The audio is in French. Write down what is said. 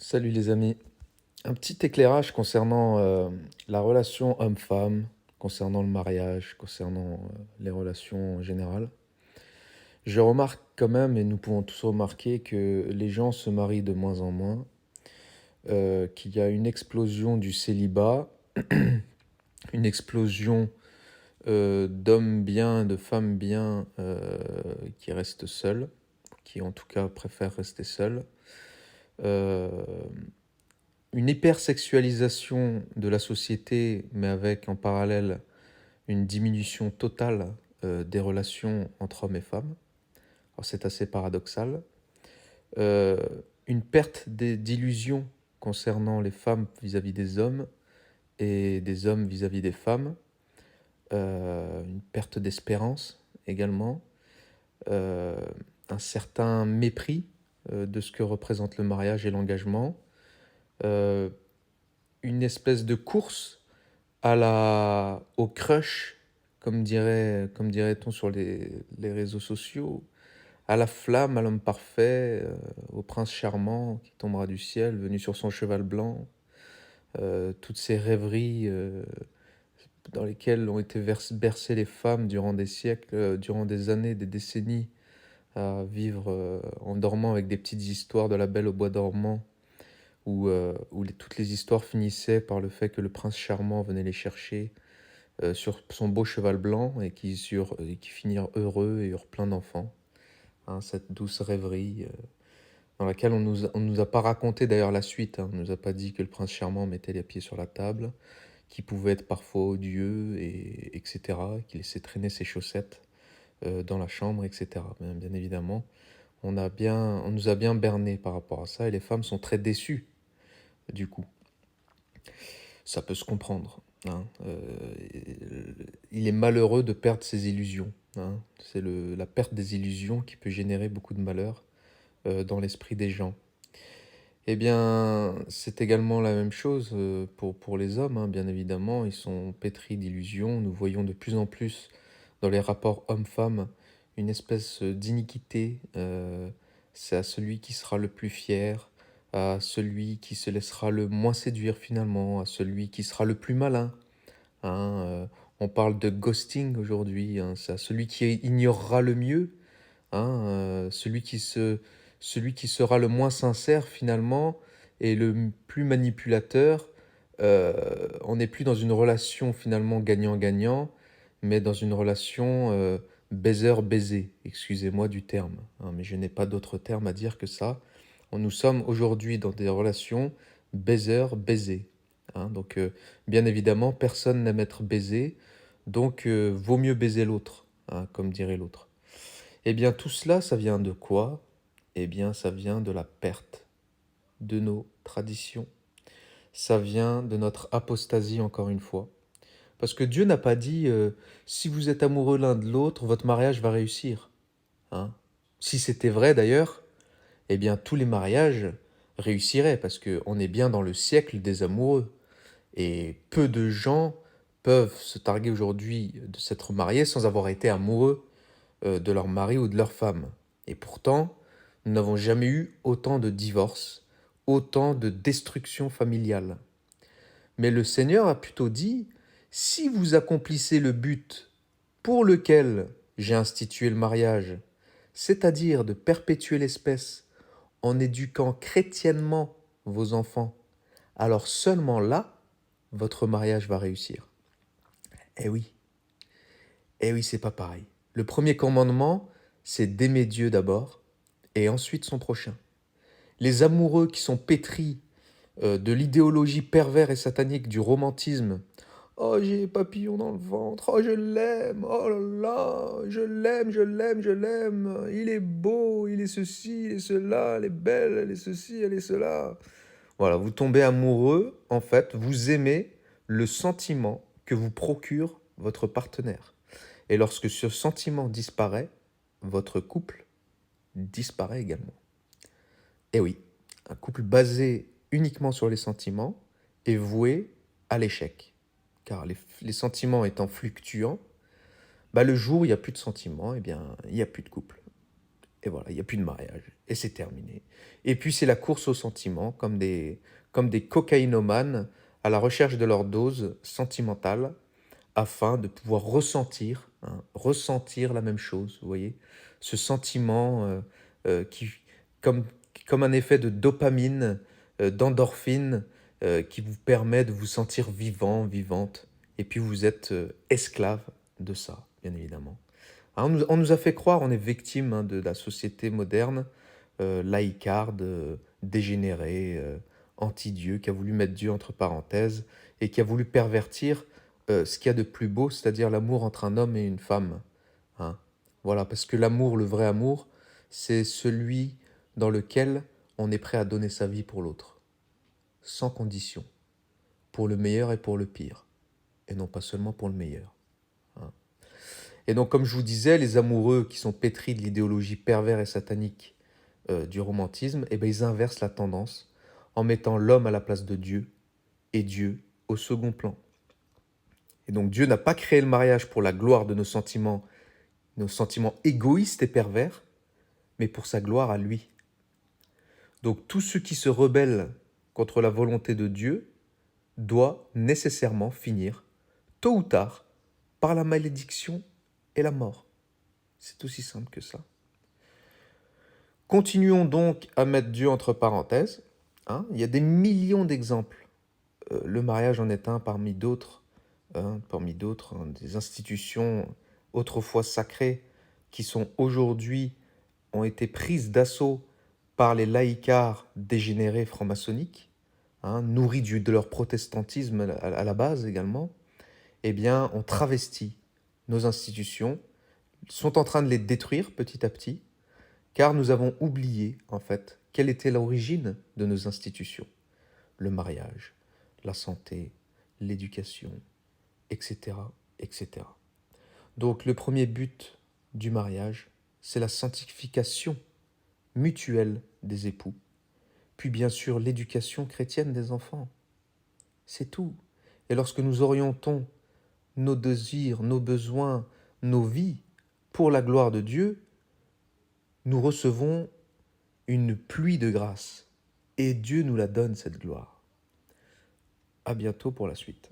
Salut les amis. Un petit éclairage concernant la relation homme-femme, concernant le mariage, concernant les relations en général. Je remarque quand même, et nous pouvons tous remarquer, que les gens se marient de moins en moins, qu'il y a une explosion du célibat, une explosion d'hommes bien, de femmes bien qui restent seuls, qui en tout cas préfèrent rester seuls. Euh, une hypersexualisation de la société, mais avec en parallèle une diminution totale des relations entre hommes et femmes. Alors c'est assez paradoxal. Euh, une perte d'illusion concernant les femmes vis-à-vis des hommes et des hommes vis-à-vis des femmes. Une perte d'espérance également. Euh, un certain mépris de ce que représente le mariage et l'engagement. Euh, une espèce de course au crush, comme dirait-on sur les réseaux sociaux, à la flamme, à l'homme parfait, au prince charmant qui tombera du ciel, venu sur son cheval blanc, toutes ces rêveries dans lesquelles ont été bercées les femmes durant des siècles, durant des années, des décennies, à vivre en dormant avec des petites histoires de la Belle au bois dormant, où toutes les histoires finissaient par le fait que le prince charmant venait les chercher sur son beau cheval blanc et qui finirent heureux et eurent plein d'enfants. Hein, cette douce rêverie dans laquelle on nous a pas raconté d'ailleurs la suite. Hein. On nous a pas dit que le prince charmant mettait les pieds sur la table, qu'il pouvait être parfois odieux, etc. Qu'il laissait traîner ses chaussettes dans la chambre, etc. Bien évidemment, on nous a bien berné par rapport à ça et les femmes sont très déçues du coup. Ça peut se comprendre. Hein. Il est malheureux de perdre ses illusions. Hein. C'est la perte des illusions qui peut générer beaucoup de malheur dans l'esprit des gens. Eh bien, c'est également la même chose pour les hommes, hein, bien évidemment. Ils sont pétris d'illusions. Nous voyons de plus en plus dans les rapports hommes-femmes une espèce d'iniquité. C'est à celui qui sera le plus fier, à celui qui se laissera le moins séduire finalement, à celui qui sera le plus malin. Hein, on parle de ghosting aujourd'hui. Hein, c'est à celui qui ignorera le mieux, hein, celui qui sera le moins sincère finalement et le plus manipulateur. On n'est plus dans une relation finalement gagnant-gagnant, mais dans une relation baiser-baiser, excusez-moi du terme, hein, mais je n'ai pas d'autre terme à dire que ça. Nous sommes aujourd'hui dans des relations baiser-baiser. Hein, donc bien évidemment, personne n'aime être baisé, donc vaut mieux baiser l'autre, hein, comme dirait l'autre. Eh bien, tout cela, ça vient de quoi? Eh bien, ça vient de la perte de nos traditions. Ça vient de notre apostasie, encore une fois. Parce que Dieu n'a pas dit si vous êtes amoureux l'un de l'autre, votre mariage va réussir. Hein. Si c'était vrai d'ailleurs, eh bien, tous les mariages réussiraient, parce qu'on est bien dans le siècle des amoureux. Et peu de gens peuvent se targuer aujourd'hui de s'être mariés sans avoir été amoureux de leur mari ou de leur femme. Et pourtant, nous n'avons jamais eu autant de divorces, autant de destruction familiale. Mais le Seigneur a plutôt dit, si vous accomplissez le but pour lequel j'ai institué le mariage, c'est-à-dire de perpétuer l'espèce en éduquant chrétiennement vos enfants, alors seulement là, votre mariage va réussir. Eh oui, eh oui, c'est pas pareil. Le premier commandement, c'est d'aimer Dieu d'abord, et ensuite son prochain. Les amoureux qui sont pétris de l'idéologie pervers et satanique du romantisme. Oh, j'ai papillon dans le ventre. Oh, je l'aime. Oh là là, je l'aime, je l'aime, je l'aime. Il est beau, il est ceci, il est cela, elle est belle, elle est ceci, elle est cela. Voilà, vous tombez amoureux, en fait, vous aimez le sentiment que vous procure votre partenaire. Et lorsque ce sentiment disparaît, votre couple disparaît également. Et oui, un couple basé uniquement sur les sentiments est voué à l'échec. Car les sentiments étant fluctuants, bah le jour où il n'y a plus de sentiments, eh bien, il n'y a plus de couple. Et voilà, il n'y a plus de mariage. Et c'est terminé. Et puis c'est la course aux sentiments, comme des cocaïnomanes à la recherche de leur dose sentimentale afin de pouvoir ressentir, hein, ressentir la même chose, vous voyez? Ce sentiment qui, comme, comme un effet de dopamine, d'endorphine, qui vous permet de vous sentir vivant, vivante, et puis vous êtes esclave de ça, bien évidemment. Hein, on nous a fait croire, on est victime hein, de la société moderne, laïcarde, dégénérée, anti-Dieu, qui a voulu mettre Dieu entre parenthèses et qui a voulu pervertir ce qu'il y a de plus beau, c'est-à-dire l'amour entre un homme et une femme. Hein. Voilà, parce que l'amour, le vrai amour, c'est celui dans lequel on est prêt à donner sa vie pour l'autre, sans condition, pour le meilleur et pour le pire, et non pas seulement pour le meilleur. Hein. Et donc, comme je vous disais, les amoureux qui sont pétris de l'idéologie pervers et satanique du romantisme, eh ben, ils inversent la tendance en mettant l'homme à la place de Dieu et Dieu au second plan. Et donc Dieu n'a pas créé le mariage pour la gloire de nos sentiments égoïstes et pervers, mais pour sa gloire à lui. Donc tout ce qui se rebelle contre la volonté de Dieu doit nécessairement finir, tôt ou tard, par la malédiction et la mort. C'est aussi simple que ça. Continuons donc à mettre Dieu entre parenthèses. Hein. Il y a des millions d'exemples. Le mariage en est un parmi d'autres, hein, des institutions autrefois sacrées qui sont aujourd'hui ont été prises d'assaut par les laïcards dégénérés franc-maçonniques, hein, nourris de leur protestantisme à la base également, eh bien, ont travesti nos institutions, sont en train de les détruire petit à petit, car nous avons oublié, en fait, quelle était l'origine de nos institutions. Le mariage, la santé, l'éducation, etc., etc. Donc le premier but du mariage, c'est la sanctification mutuelle des époux, puis bien sûr l'éducation chrétienne des enfants. C'est tout. Et lorsque nous orientons nos désirs, nos besoins, nos vies pour la gloire de Dieu, nous recevons une pluie de grâce. Et Dieu nous la donne, cette gloire. À bientôt pour la suite.